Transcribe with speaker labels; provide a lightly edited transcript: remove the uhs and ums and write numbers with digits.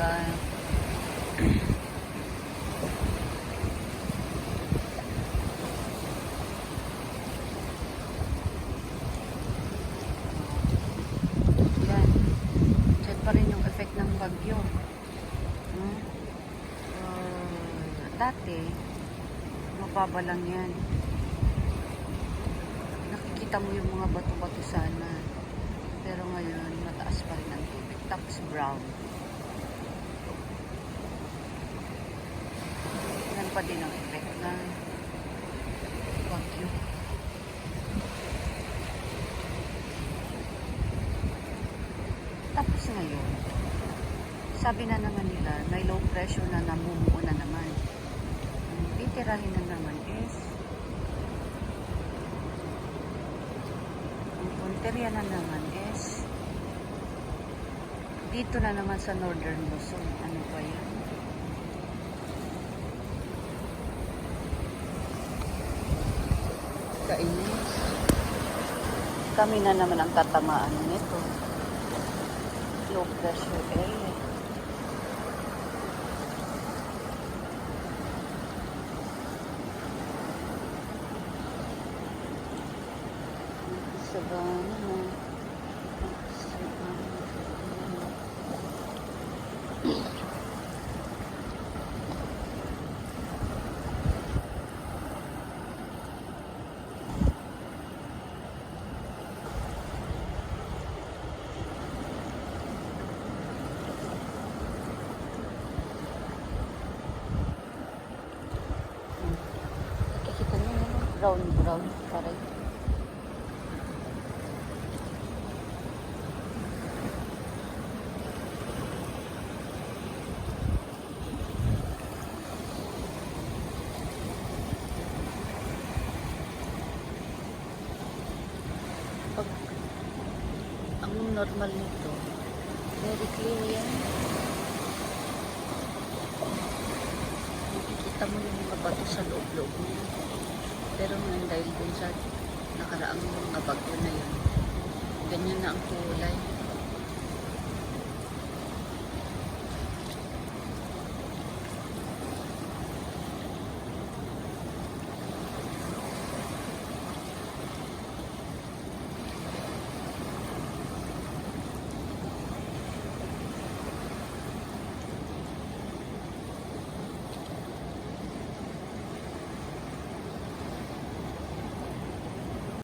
Speaker 1: talaga. Yan. Diyan pa rin yung effect ng bagyo. Dati, mababa lang yan. Nakikita mo yung mga bato-bato sana. Pero ngayon, mataas pa rin ang tubig. Tapos brown. Yan pa din ang effect ng bagyo. Tapos ngayon, sabi na naman nila, may low pressure na namumuo na naman. Ang titirahin na naman is ang punteriya na naman is dito na naman sa Northern Luzon. Ano ba yan? Kainis. Kami na naman ang tatamaan nito. Low pressure area. Sabana. Nakikita niyo yun? Brown parang. Ang normal nito, very clear yan. Nakikita mo yung mga bato sa loob-loob niya. Pero ngayon dahil dun sa nakaraang mga bagyo na yun, ganyan na ang kulay.